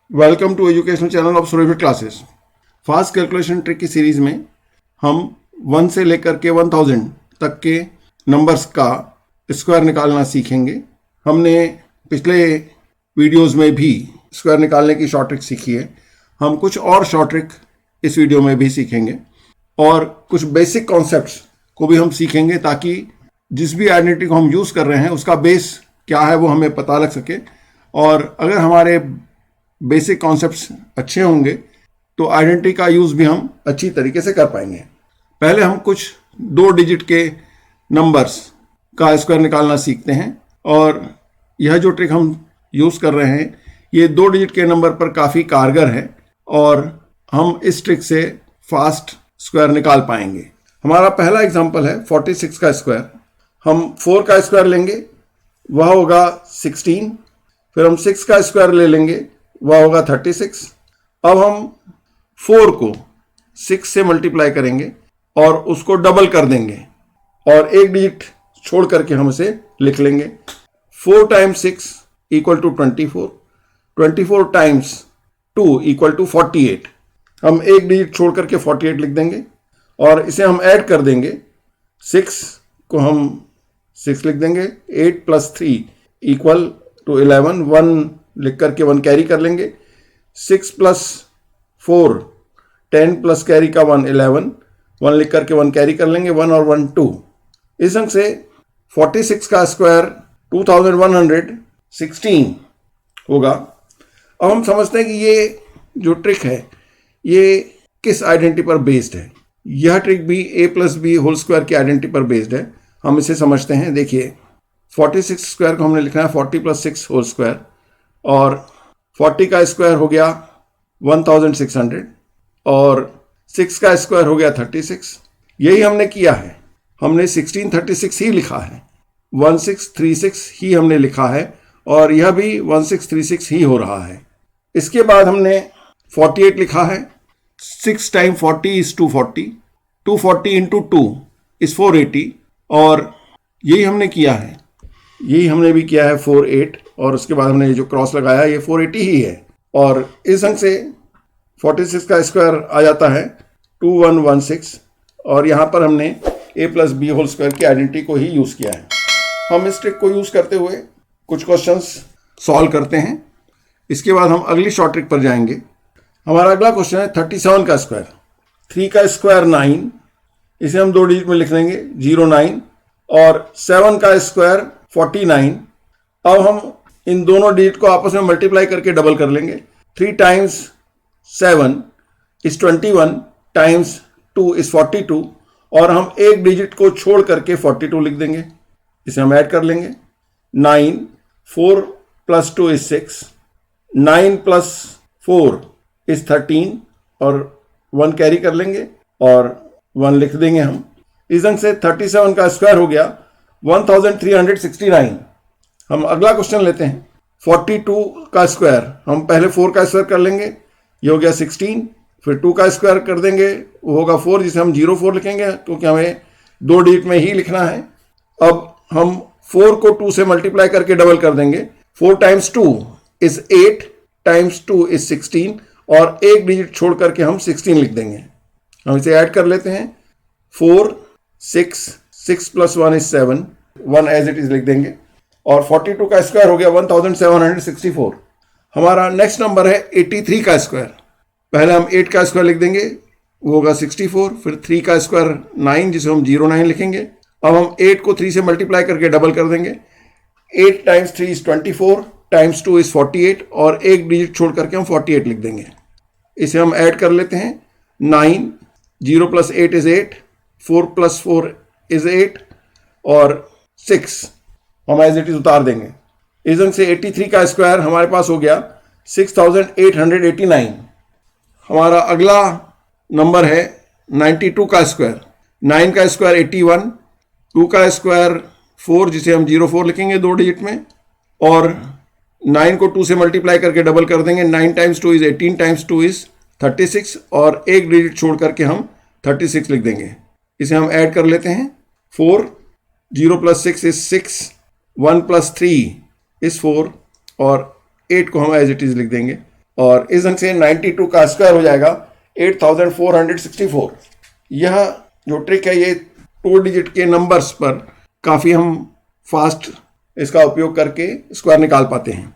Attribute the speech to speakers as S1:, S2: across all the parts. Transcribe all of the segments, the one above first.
S1: Welcome to educational channel of Suryaveer classes. Fast calculation trick की series में हम 1 से लेकर के 1000 तक के नंबर्स का स्क्वायर निकालना सीखेंगे। हमने पिछले वीडियोस में भी स्क्वायर निकालने की शॉर्ट ट्रिक सीखी है। हम कुछ और शॉर्ट ट्रिक इस वीडियो में भी सीखेंगे और कुछ बेसिक कॉन्सेप्ट्स को भी हम सीखेंगे ताकि जिस भी आइडेंटिटी को हम यूज़ कर रहे हैं उसका बेस क्या है वो हमें पता लग सके। और अगर हमारे बेसिक कॉन्सेप्ट्स अच्छे होंगे तो आइडेंटिटी का यूज़ भी हम अच्छी तरीके से कर पाएंगे। पहले हम कुछ 2 डिजिट के नंबर्स का स्क्वायर निकालना सीखते हैं और यह जो ट्रिक हम यूज़ कर रहे हैं ये 2 डिजिट के नंबर पर काफ़ी कारगर है और हम इस ट्रिक से फास्ट स्क्वायर निकाल पाएंगे। हमारा पहला एग्जांपल है 46 का स्क्वायर। हम 4 का स्क्वायर लेंगे, वह होगा 16। फिर हम 6 का स्क्वायर ले लेंगे, वह होगा 36। अब हम 4 को 6 से मल्टीप्लाई करेंगे और उसको डबल कर देंगे और एक डिजिट छोड़ करके हम इसे लिख लेंगे। 4 times 6 equal to 24, 24 times 2 equal to 48। हम एक डिजिट छोड़ करके 48 लिख देंगे और इसे हम ऐड कर देंगे। 6 को हम 6 लिख देंगे, 8 प्लस 3 इक्वल टू 11, 1 लिख करके 1 कैरी कर लेंगे। 6 प्लस 4 10 प्लस कैरी का 1 11, 1 लिख करके 1 कैरी कर लेंगे, 1 और 1 2। इस अंक से 46 का स्क्वायर 2116 होगा। अब हम समझते हैं कि ये जो ट्रिक है ये किस आइडेंटिटी पर बेस्ड है। यह ट्रिक भी a plus B whole square की आइडेंटिटी पर बेस्ड है। हम इसे समझते हैं। देखिए 46 स्क्वायर को हमने लिखना है 40 प्लस 6 होल स्क्वायर और 40 का स्क्वायर हो गया 1600 और 6 का स्क्वायर हो गया 36। यही हमने किया है, हमने 1636 ही लिखा है, 1636 ही हमने लिखा है और यह भी 1636 ही हो रहा है। इसके बाद हमने 48 लिखा है। 6 टाइम 40 इज 240, 240 इंटू 2 इज 480 और यही हमने किया है। यही हमने भी किया है 48 और उसके बाद हमने जो क्रॉस लगाया ये 480 ही है और इस अंक से 46 का स्क्वायर आ जाता है 2116 और यहाँ पर हमने a plus B whole square की आइडेंटिटी को ही यूज़ किया है। हम इस ट्रिक को यूज़ करते हुए कुछ क्वेश्चंस सॉल्व करते हैं। इसके बाद हम अगली शॉर्ट ट्रिक पर जाएंगे। हमारा अगला क्वेश्चन है 37 का स्क्वायर। 3 का स्क्वायर 9, इसे हम 2 डिजिट में लिख देंगे 09 और 7 का स्क्वायर 49। अब हम इन दोनों डिजिट को आपस में मल्टीप्लाई करके डबल कर लेंगे। 3 टाइम्स 7 इज 21 टाइम्स 2 इज 42 और हम एक डिजिट को छोड़ करके 42 लिख देंगे। इसे हम ऐड कर लेंगे। 9, 4 प्लस 2 इज 6, 9 प्लस 4 इज 13 और 1 कैरी कर लेंगे और 1 लिख देंगे हम। इस अंक से 37 का स्क्वायर हो गया 1369। हम अगला क्वेश्चन लेते हैं 42 का स्क्वायर। हम पहले 4 का स्क्वायर कर लेंगे, ये हो गया 16। फिर 2 का स्क्वायर कर देंगे, वो होगा 4 जिसे हम 04 लिखेंगे क्योंकि हमें 2 डिजिट में ही लिखना है। अब हम 4 को 2 से मल्टीप्लाई करके डबल कर देंगे। 4 टाइम्स 2 इज 8 टाइम्स 2 इज 16 और एक डिजिट छोड़ करके हम 16 लिख देंगे। हम इसे ऐड कर लेते हैं। 4 6 plus 1 is 7, 1 as it is लिख देंगे और 42 का स्क्वायर हो गया 1764। हमारा नेक्स्ट नंबर है 83 का स्क्वायर। पहले हम 8 का स्क्वायर लिख देंगे, वो होगा 64। फिर 3 का स्क्वायर 9 जिसे हम 09 लिखेंगे। अब हम 8 को 3 से मल्टीप्लाई करके डबल कर देंगे। 8 टाइम्स 3 इज 24 टाइम्स 2 इज 48 और एक डिजिट छोड़ करके हम 48 लिख देंगे। इसे हम ऐड कर लेते हैं। 9, 0 प्लस 8 इज 8, 4 प्लस 4 इज 8 और 6 हम एज इट इज उतार देंगे। इस अंक से 83 का स्क्वायर हमारे पास हो गया 6889। हमारा अगला नंबर है 92 का स्क्वायर। 9 का स्क्वायर 81, 2 का स्क्वायर 4 जिसे हम 04 लिखेंगे 2 डिजिट में और 9 को 2 से मल्टीप्लाई करके डबल कर देंगे। 9 टाइम्स 2 इज 18 टाइम्स 2 इज 36 और एक डिजिट छोड़ करके हम 36 लिख देंगे। इसे हम ऐड कर लेते हैं। 4, 0 प्लस 6 इज 6, 1 प्लस 3 इज 4 और 8 को हम एज इट इज लिख देंगे। और इस ढंग से 92 का स्क्वायर हो जाएगा 8464। यह जो ट्रिक है ये 2 डिजिट के नंबर्स पर काफ़ी हम फास्ट इसका उपयोग करके स्क्वायर निकाल पाते हैं।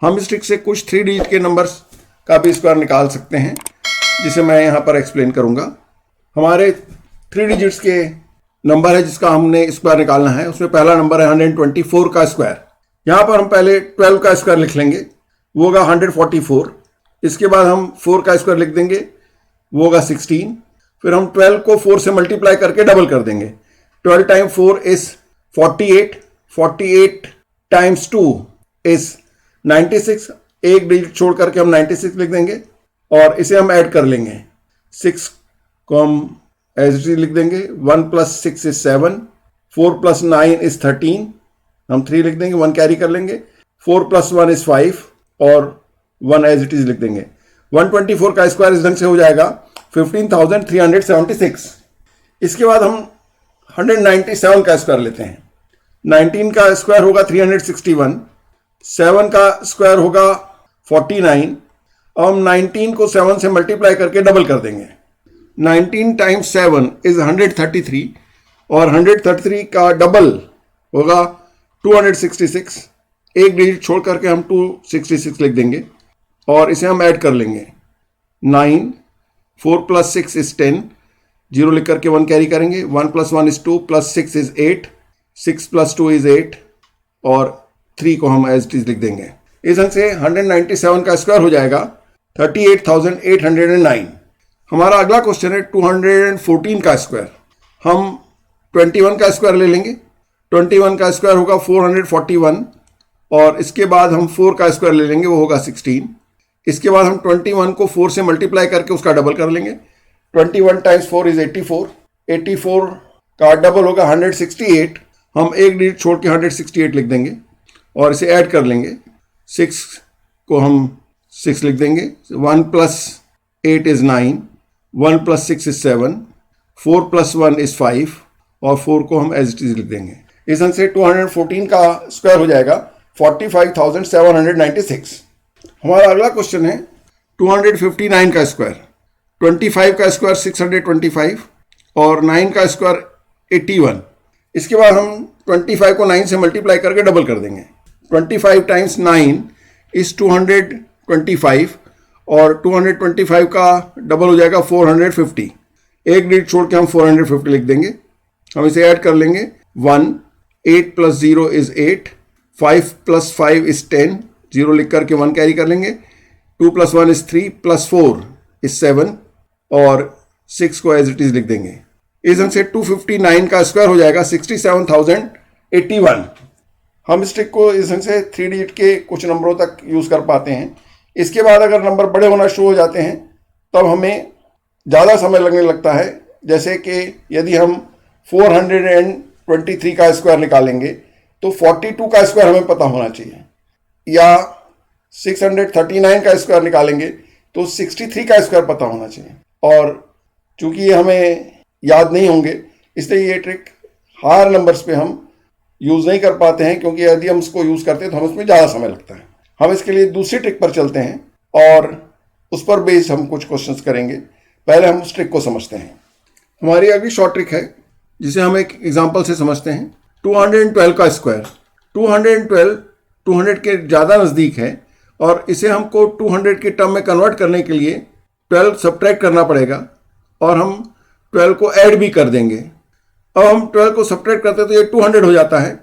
S1: हम इस ट्रिक से कुछ 3 डिजिट के नंबर्स का भी स्क्वायर निकाल सकते हैं, जिसे मैं यहाँ पर एक्सप्लेन करूँगा। हमारे 3 डिजिट्स के नंबर है जिसका हमने स्क्वायर निकालना है। उसमें पहला नंबर है 124 का स्क्वायर। यहाँ पर हम पहले 12 का स्क्वायर लिख लेंगे, वो होगा 144। इसके बाद हम 4 का स्क्वायर लिख देंगे, वो होगा 16। फिर हम 12 को 4 से मल्टीप्लाई करके डबल कर देंगे। 12 टाइम 4 इज 48, 48 टाइम्स 2 इज 96। एक डिजिट छोड़ करके हम 96 लिख देंगे और इसे हम ऐड कर लेंगे। 6 को हम एज इट इज लिख देंगे। 1 + 6 इज 7, 4 + 9 इज 13, हम 3 लिख देंगे, 1 कैरी कर लेंगे। 4 + 1 इज 5 और 1 एज इट इज लिख देंगे। 124 का स्क्वायर इस ढंग से हो जाएगा 15,376। इसके बाद हम 197 का स्क्वायर लेते हैं। 19 का स्क्वायर होगा 361, 7 का स्क्वायर होगा 49। अब हम 19 को 7 से मल्टीप्लाई करके डबल कर देंगे। 19 टाइम्स 7 इज 133 और 133 का डबल होगा 266। एक डिजिट छोड़ करके हम 266 लिख देंगे और इसे हम ऐड कर लेंगे। 9, 4 + 6 इज 10, 0 लिख करके 1 कैरी करेंगे। 1 + 1 इज 2 + 6 इज 8, 6 + 2 इज 8 और 3 को हम एज इट इज लिख देंगे। इस ढंग से 197 का स्क्वायर हो जाएगा 38,809। हमारा अगला क्वेश्चन है 214 का स्क्वायर। हम 21 का स्क्वायर ले लेंगे। 21 का स्क्वायर होगा 441 और इसके बाद हम 4 का स्क्वायर ले लेंगे, वो होगा 16। इसके बाद हम 21 को 4 से मल्टीप्लाई करके उसका डबल कर लेंगे। 21 टाइम्स 4 इज 84, 84 का डबल होगा 168। हम एक डिजिट छोड़ के 168 लिख देंगे और इसे ऐड कर लेंगे। 6 को हम 6 लिख देंगे। 1 + 8 इज 9, 1 + 6 इज 7, 4 + 1 इज 5 और 4 को हम एज इट इज लिख देंगे। इस ढंग से 214 का स्क्वायर हो जाएगा 45,796। हमारा अगला क्वेश्चन है 259 का स्क्वायर। 25 का स्क्वायर 625 और 9 का स्क्वायर 81। इसके बाद हम 25 को 9 से मल्टीप्लाई करके डबल कर देंगे। 25 टाइम्स 9 इज 225 और 225 का डबल हो जाएगा 450। एक डिजिट छोड़ के हम 450 लिख देंगे। हम इसे ऐड कर लेंगे। 1, 8 + 0 इज 8, 5 + 5 इज 10, 0 लिख करके 1 कैरी कर लेंगे। 2 + 1 इज 3 + 4 इज 7 और 6 को एज इट इज लिख देंगे। इस ढंग से 259 का स्क्वायर हो जाएगा 67,081। हम इस ट्रिक को इस ढंग से 3 डिजिट के कुछ नंबरों तक यूज़ कर पाते हैं। इसके बाद अगर नंबर बड़े होना शुरू हो जाते हैं तब हमें ज़्यादा समय लगने लगता है। जैसे कि यदि हम 423 का स्क्वायर निकालेंगे तो 42 का स्क्वायर हमें पता होना चाहिए, या 639 का स्क्वायर निकालेंगे तो 63 का स्क्वायर पता होना चाहिए। और चूंकि ये हमें याद नहीं होंगे इसलिए ये ट्रिक हायर नंबर्स पे हम यूज़ नहीं कर पाते हैं, क्योंकि यदि हम इसको यूज़ करते हैं तो हमें उसमें ज़्यादा समय लगता है। हम इसके लिए दूसरी ट्रिक पर चलते हैं और उस पर बेस्ड हम कुछ क्वेश्चंस करेंगे। पहले हम उस ट्रिक को समझते हैं। हमारी अगली शॉर्ट ट्रिक है जिसे हम एक एग्जांपल से समझते हैं। 212 का स्क्वायर। 212 200 के ज़्यादा नज़दीक है और इसे हमको 200 के टर्म में कन्वर्ट करने के लिए 12 सब्ट्रैक्ट करना पड़ेगा और हम 12 को ऐड भी कर देंगे। अब हम 12 को सब्ट्रैक्ट करते हैं तो ये 200 हो जाता है।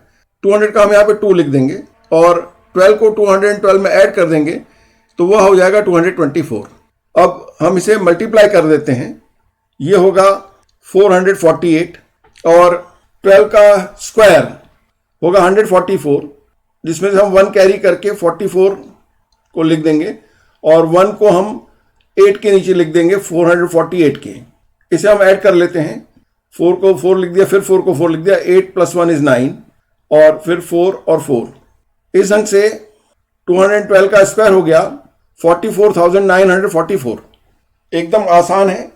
S1: 200 का हम यहाँ पे 2 लिख देंगे और 12 को 212 में ऐड कर देंगे तो वह हो जाएगा 224। अब हम इसे मल्टीप्लाई कर देते हैं। ये होगा 448 और 12 का स्क्वायर होगा 144, जिसमें से हम 1 कैरी करके 44 को लिख देंगे और 1 को हम 8 के नीचे लिख देंगे 448 के। इसे हम ऐड कर लेते हैं। 4 को 4 लिख दिया, फिर 4 को 4 लिख दिया। 8 + 1 इज 9 और फिर 4 और 4। इस ढंग से 212 का स्क्वायर हो गया 44,944। एकदम आसान है।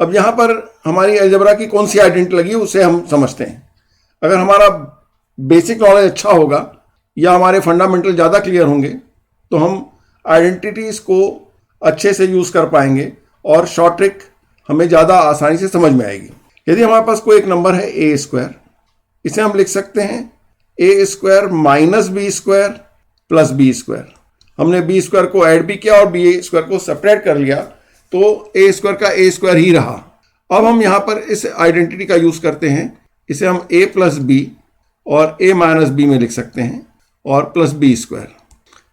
S1: अब यहाँ पर हमारी अलजेब्रा की कौन सी आइडेंटिटी लगी उसे हम समझते हैं। अगर हमारा बेसिक नॉलेज अच्छा होगा या हमारे फंडामेंटल ज़्यादा क्लियर होंगे तो हम आइडेंटिटीज़ को अच्छे से यूज़ कर पाएंगे और शॉर्ट ट्रिक हमें ज़्यादा आसानी से समझ में आएगी। यदि हमारे पास कोई एक नंबर है ए स्क्वायर, इसे हम लिख सकते हैं A square minus B square plus B square. हमने बी स्क्वायर को ऐड भी किया और बी स्क्वायर को सेपरेट कर लिया, तो ए स्क्वायर का ए स्क्वायर ही रहा। अब हम यहाँ पर इस आइडेंटिटी का यूज़ करते हैं, इसे हम ए प्लस बी और ए माइनस बी में लिख सकते हैं और प्लस बी स्क्वायर।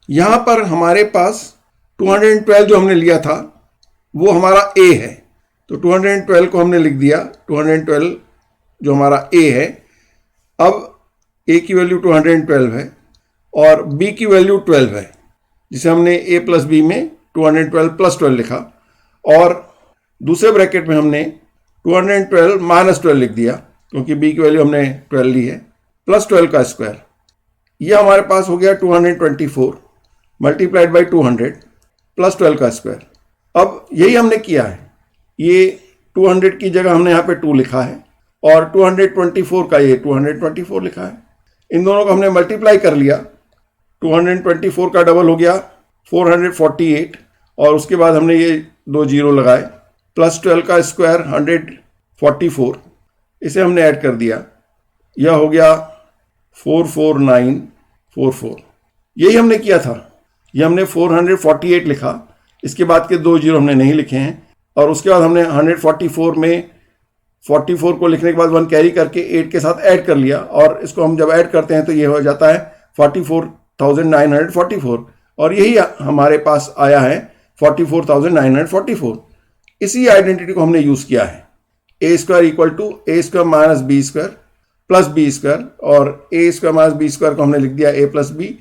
S1: यहाँ पर हमारे पास 212 जो हमने लिया था वो हमारा ए है, तो 212 को हमने लिख दिया, 212 जो हमारा ए है। अब ए की वैल्यू 212 है और बी की वैल्यू 12 है, जिसे हमने ए प्लस बी में 212 प्लस 12 लिखा, और दूसरे ब्रैकेट में हमने 212 माइनस 12 लिख दिया, क्योंकि बी की वैल्यू हमने 12 ली है, प्लस 12 का स्क्वायर। यह हमारे पास हो गया 224 मल्टीप्लाइड बाई 200 प्लस 12 का स्क्वायर। अब यही हमने किया है, ये 200 की जगह हमने यहाँ पे 2 लिखा है और 224 का ये 224 लिखा है। इन दोनों को हमने मल्टीप्लाई कर लिया, 224 का डबल हो गया 448, और उसके बाद हमने ये 2 जीरो लगाए, प्लस 12 का स्क्वायर 144, इसे हमने ऐड कर दिया, यह हो गया 44944। यही हमने किया था, ये हमने 448 लिखा, इसके बाद के 2 जीरो हमने नहीं लिखे हैं, और उसके बाद हमने 144 में 44 को लिखने के बाद 1 कैरी करके 8 के साथ ऐड कर लिया, और इसको हम जब ऐड करते हैं तो ये हो जाता है 44,944, और यही हमारे पास आया है 44,944। इसी आइडेंटिटी को हमने यूज़ किया है, A square equal to A square minus B square plus B square, और A square minus B square को हमने लिख दिया A plus B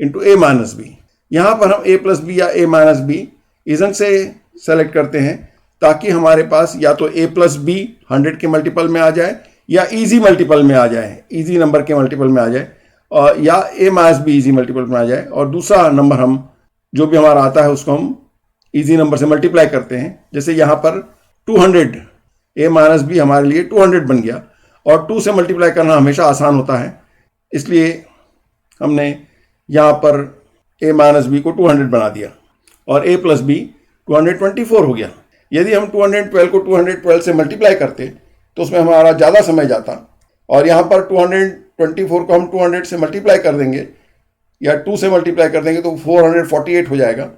S1: into A minus B. यहाँ पर हम ए प्लस बी या ए माइनस बी इजन से सेलेक्ट करते हैं, ताकि हमारे पास या तो a प्लस बी 100 के मल्टीपल में आ जाए, या इजी मल्टीपल में आ जाए, इजी नंबर के मल्टीपल में आ जाए, और या a minus be easy multiple में आ जाए, और दूसरा नंबर हम जो भी हमारा आता है उसको हम इजी नंबर से मल्टीप्लाई करते हैं। जैसे यहाँ पर 200, a माइनस बी हमारे लिए 200 बन गया, और 2 से मल्टीप्लाई करना हमेशा आसान होता है, इसलिए हमने यहाँ पर a माइनस बी को 200 बना दिया, और a प्लस बी 224 हो गया। यदि हम 212 को 212 से मल्टीप्लाई करते तो उसमें हमारा ज़्यादा समय जाता, और यहाँ पर 224 को हम 200 से मल्टीप्लाई कर देंगे या 2 से मल्टीप्लाई कर देंगे तो 448 हो जाएगा,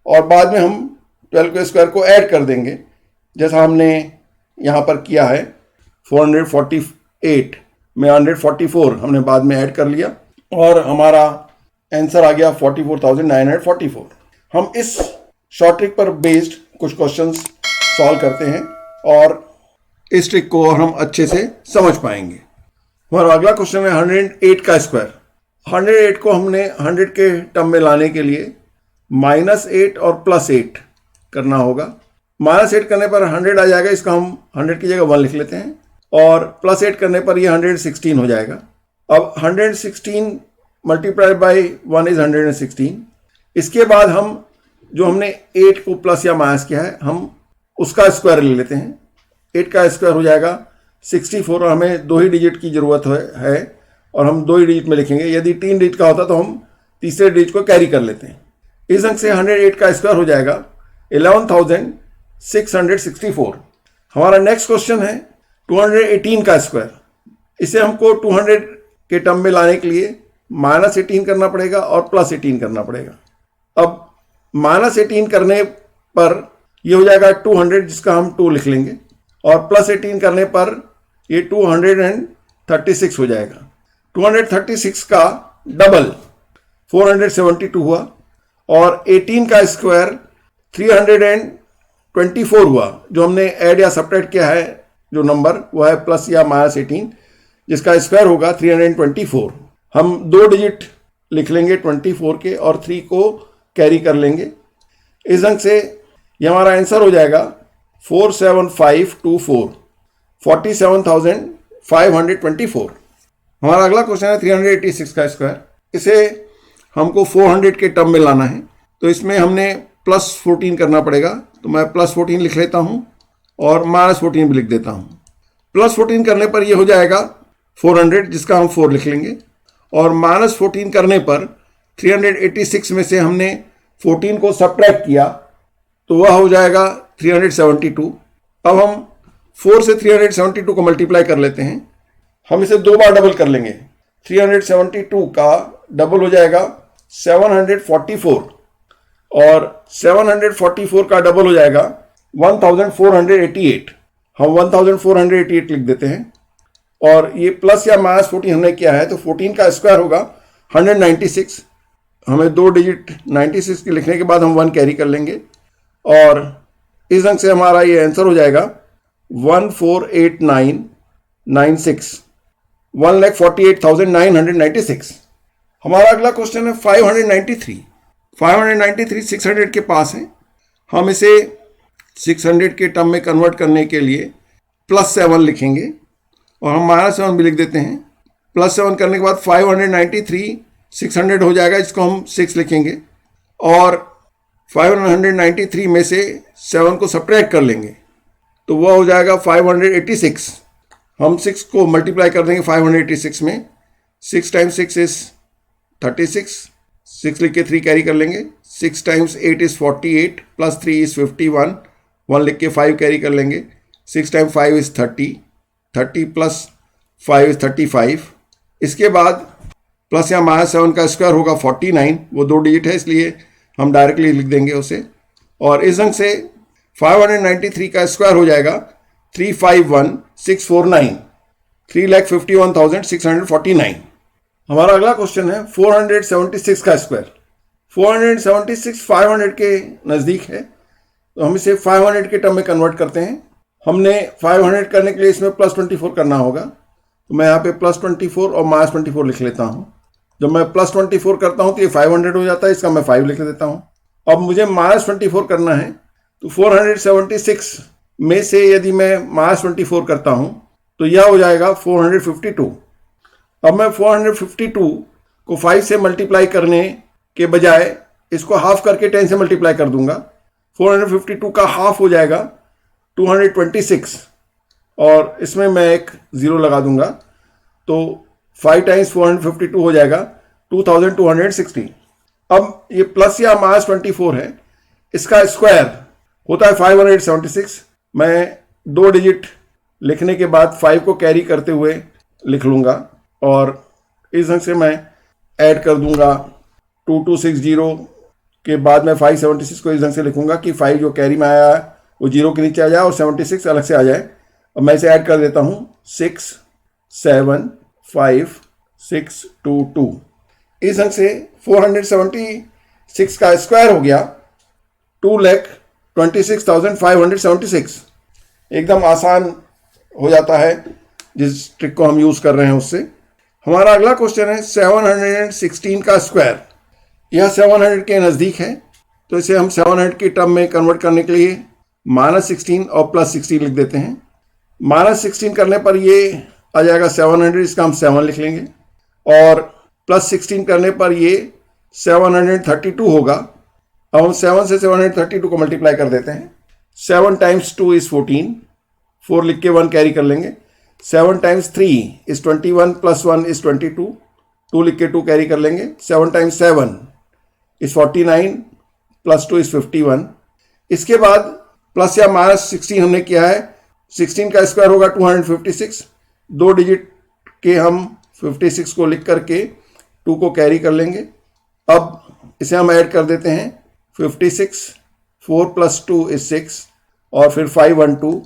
S1: और बाद में हम 12 के स्क्वायर को ऐड कर देंगे, जैसा हमने यहाँ पर किया है। 448 में 144 हमने बाद में ऐड कर लिया, और हमारा आंसर आ गया 44,944। हम इस शॉर्ट ट्रिक पर बेस्ड कुछ क्वेश्चंस सॉल्व करते हैं और इस ट्रिक को और हम अच्छे से समझ पाएंगे। हमारा अगला क्वेश्चन है 108 का स्क्वायर। 108 को हमने 100 के टर्म में लाने के लिए -8 और +8 करना होगा। -8 करने पर 100 आ जाएगा, इसका हम 100 की जगह 1 लिख लेते हैं, और +8 करने पर ये 116 हो जाएगा। अब 116 मल्टीप्लाई बाई 1 इज 116। इसके बाद हम जो हमने 8 को प्लस या माइनस किया है, हम उसका स्क्वायर ले लेते हैं। 8 का स्क्वायर हो जाएगा 64, और हमें 2 ही डिजिट की ज़रूरत है और हम 2 ही डिजिट में लिखेंगे। यदि 3 डिजिट का होता तो हम तीसरे डिजिट को कैरी कर लेते हैं। इस ढंग से 108 का स्क्वायर हो जाएगा 11,664। हमारा नेक्स्ट क्वेश्चन है 218 का स्क्वायर। इसे हमको 200 के टर्म में लाने के लिए -18 करना पड़ेगा और +18 करना पड़ेगा। अब -18 करने पर ये हो जाएगा 200, जिसका हम 2 लिख लेंगे, और +18 करने पर ये 236 हो जाएगा। 236 का डबल 472 हुआ, और 18 का स्क्वायर 324 हुआ। जो हमने ऐड या सब्ट्रैक्ट किया है जो नंबर, वो है प्लस या -18, जिसका स्क्वायर होगा 324। हम 2 डिजिट लिख लेंगे 24 के और 3 को कैरी कर लेंगे। इस ढंग से ये हमारा आंसर हो जाएगा 47524, 47,524। हमारा अगला क्वेश्चन है 386 का स्क्वायर। इसे हमको 400 के टर्म में लाना है, तो इसमें हमने +14 करना पड़ेगा। तो मैं +14 लिख लेता हूँ और -14 भी लिख देता हूँ। +14 करने पर ये हो जाएगा 400, जिसका हम 4 लिख लेंगे, और -14 करने पर 386 में से हमने 14 को सब्ट्रैक्ट किया तो वह हो जाएगा 372। अब हम 4 से 372 को मल्टीप्लाई कर लेते हैं। हम इसे 2 बार डबल कर लेंगे। 372 का डबल हो जाएगा 744 और 744 का डबल हो जाएगा 1488। हम 1488 लिख देते हैं और ये प्लस या माइनस 14 हमने किया है तो 14 का स्क्वायर होगा 196। हमें 2 डिजिट 96 के लिखने के बाद हम 1 कैरी कर लेंगे और इस ढंग से हमारा ये आंसर हो जाएगा 148996, 1,48,996। हमारा अगला क्वेश्चन है 593। 593 600 के पास है। हम इसे 600 के टर्म में कन्वर्ट करने के लिए +7 लिखेंगे और हम -7 भी लिख देते हैं। +7 करने के बाद 593 600 हो जाएगा, इसको हम 6 लिखेंगे और 593 में से 7 को सब्ट्रैक्ट कर लेंगे तो वह हो जाएगा 586। हम 6 को मल्टीप्लाई कर देंगे 586 में। 6 टाइम्स 6 इज 36, 6 लिख के 3 कैरी कर लेंगे। 6 टाइम्स 8 इज 48 प्लस 3 इज 51, 1 लिख के 5 कैरी कर लेंगे। 6 टाइम्स 5 इज 30, 30 प्लस 5 इज 35। इसके बाद प्लस या -7 का स्क्वायर होगा 49, वो 2 डिजिट है इसलिए हम डायरेक्टली लिख देंगे उसे और इस ढंग से 593 का स्क्वायर हो जाएगा 351,649, 3,51,649। हमारा अगला क्वेश्चन है 476 का स्क्वायर। 476 500 के नज़दीक है तो हम इसे 500 के टर्म में कन्वर्ट करते हैं। हमने 500 करने के लिए इसमें +24 करना होगा तो मैं यहाँ पे +24 और -24 लिख लेता हूँ। जब मैं +24 करता हूँ तो ये 500 हो जाता है, इसका मैं 5 लिख देता हूँ। अब मुझे -24 करना है तो 476 में से यदि मैं -24 करता हूँ तो यह हो जाएगा 452। अब मैं 452 को 5 से मल्टीप्लाई करने के बजाय इसको हाफ करके 10 से मल्टीप्लाई कर दूंगा। 452 का हाफ हो जाएगा 226 और इसमें मैं एक 0 लगा दूंगा तो 5 टाइम्स 452 हो जाएगा 2260। अब ये प्लस या -24 है, इसका स्क्वायर होता है 576। मैं 2 डिजिट लिखने के बाद 5 को कैरी करते हुए लिख लूँगा और इस ढंग से मैं ऐड कर दूंगा 2260 के बाद मैं 576 को इस ढंग से लिखूंगा कि 5 जो कैरी में आया है वो 0 के नीचे आ जाए और 76 अलग से आ जाए। और मैं इसे ऐड कर देता हूँ 6 7 5 6 2 2। इस ढंग से 476 का स्क्वायर हो गया 2,26,576। एकदम आसान हो जाता है जिस ट्रिक को हम यूज़ कर रहे हैं उससे। हमारा अगला क्वेश्चन है 716 का स्क्वायर। यह 700 के नज़दीक है तो इसे हम 700 की टर्म में कन्वर्ट करने के लिए -16 और +16 लिख देते हैं। -16 करने पर ये आ जाएगा 700, इसका हम 7 लिख लेंगे और +16 करने पर ये 732 होगा। अब हम 7 से 732 को मल्टीप्लाई कर देते हैं। 7 टाइम्स 2 इज़ 14, 4 लिख के 1 कैरी कर लेंगे। 7 टाइम्स 3 इज़ 21 प्लस 1 इज़ 22, 2 लिख के 2 कैरी कर लेंगे। 7 टाइम्स 7 इज़ 49 प्लस 2 इज़ 51। इसके बाद प्लस या -16 हमने किया है। 16 का स्क्वायर होगा 256। 2 डिजिट के हम 56 को लिख करके 2 को कैरी कर लेंगे। अब इसे हम ऐड कर देते हैं 56, 4 प्लस 2 इज 6 और फिर 512।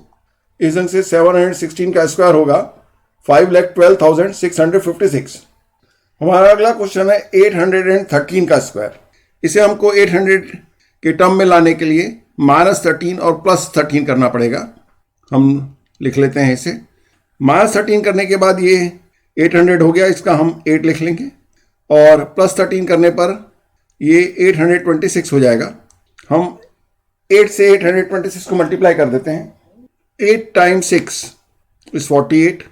S1: इस ढंग से 716 का स्क्वायर होगा 5,12,656। हमारा अगला क्वेश्चन है 813 का स्क्वायर। इसे हमको 800 के टर्म में लाने के लिए -13 और +13 करना पड़ेगा। हम लिख लेते हैं इसे। -13 करने के बाद ये 800 हो गया, इसका हम 8 लिख लेंगे और +13 करने पर ये 826 हो जाएगा। हम 8 से 826 को मल्टीप्लाई कर देते हैं। 8 टाइम्स 6 इज़ 48,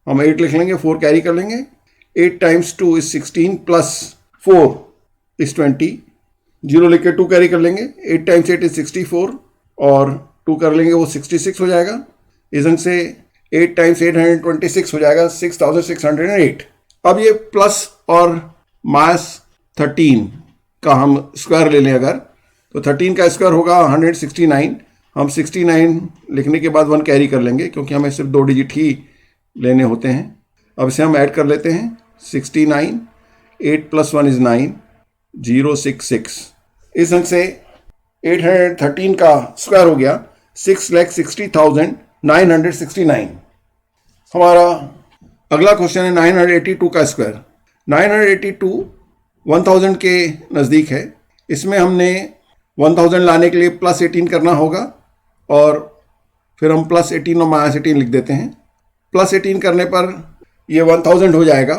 S1: हम 8 लिख लेंगे, 4 कैरी कर लेंगे। 8 टाइम्स 2 इज़ 16 प्लस 4 इज़ 20, 0 लिख के 2 कैरी कर लेंगे। 8 टाइम्स 8 इज़ 64 और 2 कर लेंगे, वो 66 हो जाएगा। इस ढंग से 8 टाइम्स 826 हो जाएगा 6608। अब ये प्लस और -13 का हम स्क्वायर ले लें अगर तो 13 का स्क्वायर होगा 169। हम 69 लिखने के बाद 1 कैरी कर लेंगे क्योंकि हमें सिर्फ 2 डिजिट ही लेने होते हैं। अब इसे हम ऐड कर लेते हैं। 69, 8 + 1 = 9, 066। इस अंक से 813 का स्क्वायर हो गया 6,60,969। हमारा अगला क्वेश्चन है 982 का स्क्वायर। 982 1000 के नज़दीक है। इसमें हमने 1000 लाने के लिए +18 करना होगा और फिर हम +18 और -18 लिख देते हैं। +18 करने पर ये 1000 हो जाएगा।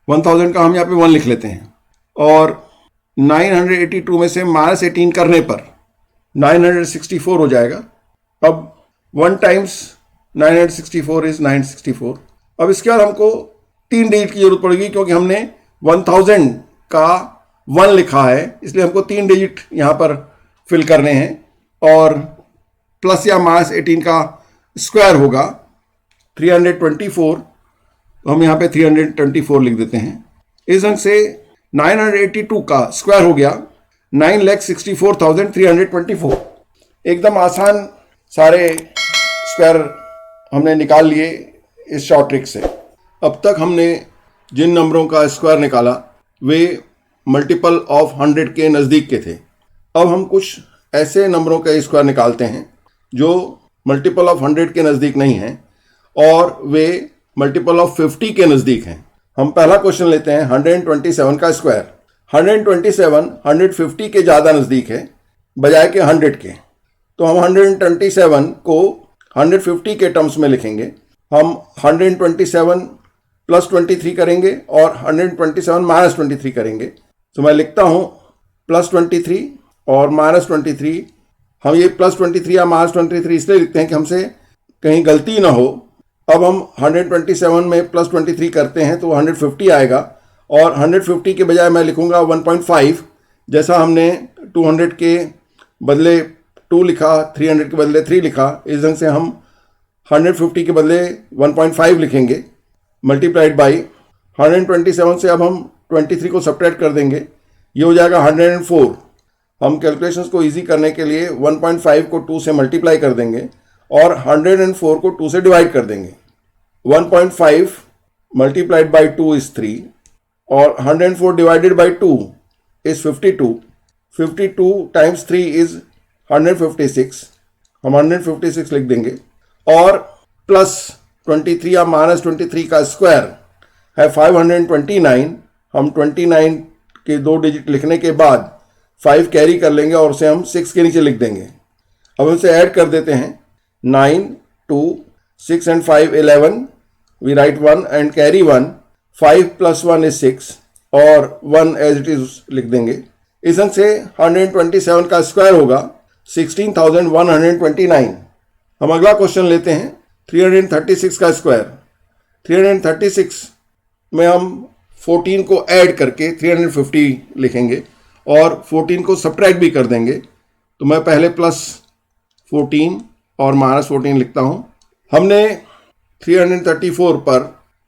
S1: 1000 का हम यहाँ पे 1 लिख लेते हैं और 982 में से -18 करने पर 964 हो जाएगा। अब 1 टाइम्स 964 इज 964। अब इसके बाद हमको 3 डिजिट की जरूरत पड़ेगी क्योंकि हमने 1000 का 1 लिखा है, इसलिए हमको 3 डिजिट यहाँ पर फिल करने हैं और प्लस या -18 का स्क्वायर होगा 324। तो हम यहाँ पे 324 लिख देते हैं। इस अंक से 982 का स्क्वायर हो गया 9,64,324। एकदम आसान सारे स्क्वायर हमने निकाल लिए इस शॉर्ट ट्रिक से। अब तक हमने जिन नंबरों का स्क्वायर निकाला वे मल्टीपल ऑफ 100 के नज़दीक के थे। अब हम कुछ ऐसे नंबरों के स्क्वायर निकालते हैं जो मल्टीपल ऑफ 100 के नज़दीक नहीं हैं और वे मल्टीपल ऑफ 50 के नज़दीक हैं। हम पहला क्वेश्चन लेते हैं 127 का स्क्वायर। 127 150 के ज़्यादा नज़दीक है बजाय के 100 के, तो हम 127 को 150 के टर्म्स में लिखेंगे। हम 127 + 23 करेंगे और 127 - 23 करेंगे। तो मैं लिखता हूँ +23 और -23। हम ये +23 या -23 इसलिए लिखते हैं कि हमसे कहीं गलती ना हो। अब हम 127 में +23 करते हैं तो 150 आएगा और 150 के बजाय मैं लिखूंगा 1.5। जैसा हमने 200 के बदले 2 लिखा, 300 के बदले 3 लिखा, इस ढंग से हम 150 के बदले 1.5 लिखेंगे मल्टीप्लाइड बाई 127 से। अब हम 23 को सब्ट्रैक्ट कर देंगे, ये हो जाएगा 104। हम कैलकुलेशंस को इजी करने के लिए 1.5 को 2 से मल्टीप्लाई कर देंगे और 104 को 2 से डिवाइड कर देंगे। 1.5 मल्टीप्लाइड बाई 2 इज 3 और 104 divided by 2 is 52। 52 times 3 is 156। हम 156 लिख देंगे और +23 या -23 का स्क्वायर है 529। हम 29 के 2 डिजिट लिखने के बाद 5 कैरी कर लेंगे और उसे हम 6 के नीचे लिख देंगे। अब इसे ऐड कर देते हैं। 9, 2, 6 and 5 11। We write 1 and carry 1। 5 + 1 is 6 और 1 एज इट इज लिख देंगे। इस अंक से 127 का स्क्वायर होगा 16,129। हम अगला क्वेश्चन लेते हैं 336 का स्क्वायर। 336 में हम 14 को ऐड करके 350 लिखेंगे और 14 को सब्ट्रैक्ट भी कर देंगे। तो मैं पहले +14 और -14 लिखता हूँ। हमने 334 पर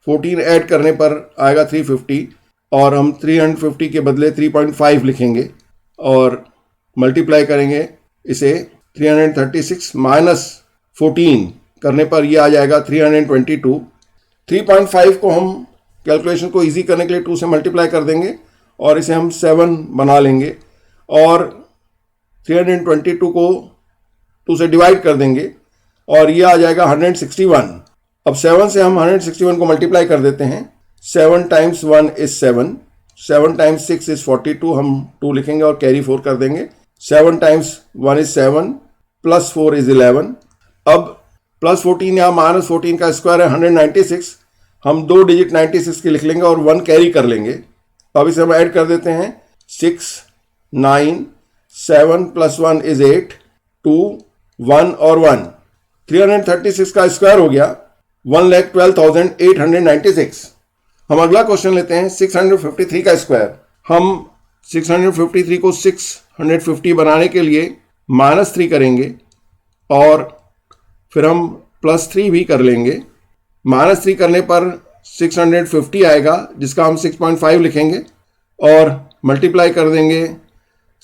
S1: 14 ऐड करने पर आएगा 350 और हम 350 के बदले 3.5 लिखेंगे और मल्टीप्लाई करेंगे इसे। 336 - 14 करने पर यह आ जाएगा 322। 3.5 को हम कैलकुलेशन को इजी करने के लिए 2 से मल्टीप्लाई कर देंगे और इसे हम 7 बना लेंगे और 322 को 2 से डिवाइड कर देंगे और यह आ जाएगा 161। अब 7 से हम 161 को मल्टीप्लाई कर देते हैं। 7 टाइम्स 1 इज 7, 7 टाइम्स 6 इज 42। हम 2 लिखेंगे और कैरी 4 कर देंगे। 7 टाइम्स 1 इज 7 + 4 इज 11। अब +14 या -14 का स्क्वायर है 196। हम 2 डिजिट 96 के लिख लेंगे और 1 कैरी कर लेंगे। अब इसे हम ऐड कर देते हैं। 6, 9, 7 + 1 इज 8, 2, 1 और 1। 336 का स्क्वायर हो गया 1,12,896। हम अगला क्वेश्चन लेते हैं 653 का स्क्वायर। हम 653 को 650 बनाने के लिए -3 करेंगे और फिर हम +3 भी कर लेंगे। -3 करने पर 650 आएगा जिसका हम 6.5 लिखेंगे और मल्टीप्लाई कर देंगे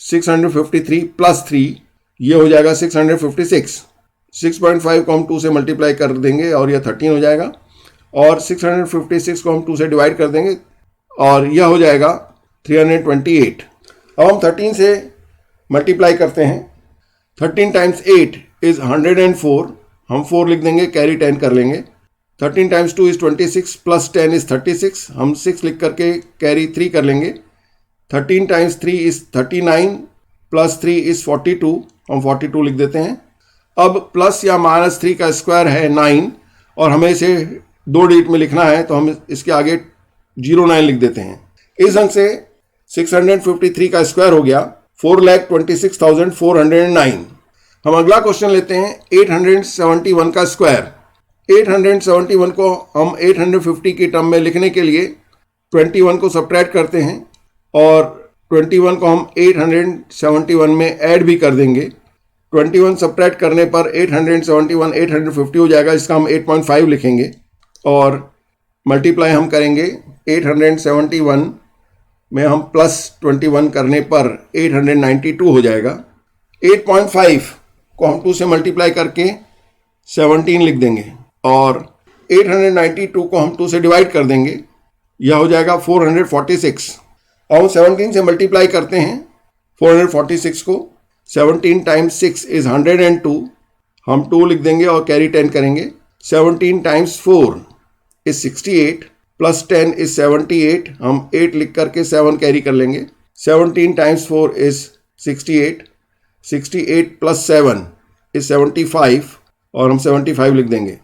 S1: 653 प्लस 3 ये हो जाएगा 656। 6.5 को हम 2 से मल्टीप्लाई कर देंगे और यह 13 हो जाएगा, और 656 को हम 2 से डिवाइड कर देंगे और यह हो जाएगा 328। अब हम 13 से मल्टीप्लाई करते हैं। 13 टाइम्स 8 इज 104, हम 4 लिख देंगे, कैरी 10 कर लेंगे। 13 टाइम्स 2 इज 26 प्लस 10 इज 36, हम 6 लिख करके कैरी 3 कर लेंगे। 13 टाइम्स 3 इज 39 प्लस 3 इज 42, हम 42 लिख देते हैं। अब प्लस या माइनस 3 का स्क्वायर है 9 और हमें इसे 2 डिजिट में लिखना है, तो हम इसके आगे 09 लिख देते हैं। इस ढंग से 653 का स्क्वायर हो गया 4,26,409। हम अगला क्वेश्चन लेते हैं 871 का स्क्वायर। 871 को हम 850 की टर्म में लिखने के लिए 21 को सब्ट्रैक्ट करते हैं और 21 को हम 871 में ऐड भी कर देंगे। 21 सब्ट्रैक्ट करने पर 871 850 हो जाएगा, इसका हम 8.5 लिखेंगे और मल्टीप्लाई हम करेंगे 871 में हम प्लस 21 करने पर 892 हो जाएगा। 8.5 को हम 2 से मल्टीप्लाई करके 17 लिख देंगे और 892 को हम 2 से डिवाइड कर देंगे, यह हो जाएगा 446। अब हम 17 से मल्टीप्लाई करते हैं 446 को। 17 टाइम्स 6 इज 102, हम 2 लिख देंगे और कैरी 10 करेंगे। 17 टाइम्स 4 इज 68 प्लस 10 इज 78, हम 8 लिख करके 7 कैरी कर लेंगे। 17 टाइम्स 4 इज 68, 68 प्लस 7 इज 75 और हम 75 लिख देंगे।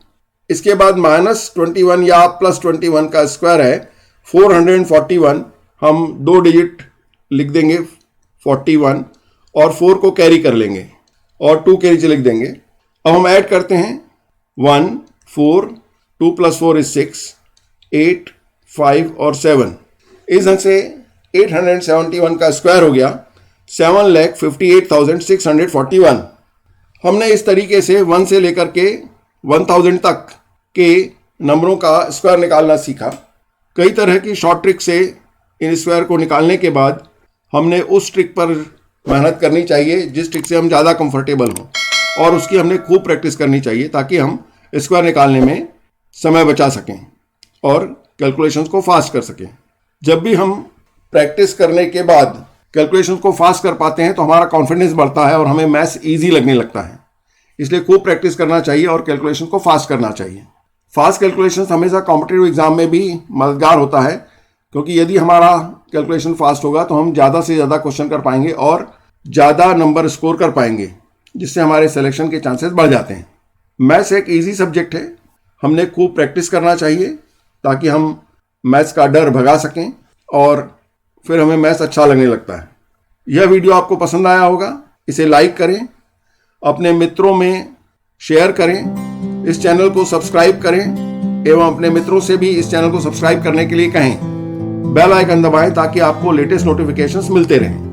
S1: इसके बाद माइनस 21 या प्लस 21 का स्क्वायर है 441, हम 2 डिजिट लिख देंगे 41 और 4 को कैरी कर लेंगे और 2 के नीचे लिख देंगे। अब हम ऐड करते हैं 1 4, 2 प्लस 4 इज 6, 8 5 और 7। इस ढंग से 871 का स्क्वायर हो गया 7,58,641। हमने इस तरीके से 1 से लेकर के 1000 तक के नंबरों का स्क्वायर निकालना सीखा। कई तरह की शॉर्ट ट्रिक से इन स्क्वायर को निकालने के बाद हमने उस ट्रिक पर मेहनत करनी चाहिए जिस ट्रिक से हम ज़्यादा कंफर्टेबल हों, और उसकी हमने खूब प्रैक्टिस करनी चाहिए ताकि हम स्क्वायर निकालने में समय बचा सकें और कैलकुलेशंस को फास्ट कर सकें। जब भी हम प्रैक्टिस करने के बाद कैलकुलेशंस को फास्ट कर पाते हैं तो हमारा कॉन्फिडेंस बढ़ता है और हमें मैथ्स ईजी लगने लगता है। इसलिए खूब प्रैक्टिस करना चाहिए और कैलकुलेशन को फास्ट करना चाहिए। फास्ट कैलकुलेशंस हमेशा कॉम्पिटिटिव एग्जाम में भी मददगार होता है, क्योंकि यदि हमारा कैलकुलेशन फास्ट होगा तो हम ज़्यादा से ज़्यादा क्वेश्चन कर पाएंगे और ज़्यादा नंबर स्कोर कर पाएंगे, जिससे हमारे सिलेक्शन के चांसेस बढ़ जाते हैं। मैथ्स एक इजी सब्जेक्ट है, हमने खूब प्रैक्टिस करना चाहिए ताकि हम मैथ्स का डर भगा सकें और फिर हमें मैथ्स अच्छा लगने लगता है। यह वीडियो आपको पसंद आया होगा, इसे लाइक करें, अपने मित्रों में शेयर करें, इस चैनल को सब्सक्राइब करें एवं अपने मित्रों से भी इस चैनल को सब्सक्राइब करने के लिए कहें। बेल आइकन दबाएं ताकि आपको लेटेस्ट नोटिफिकेशंस मिलते रहें।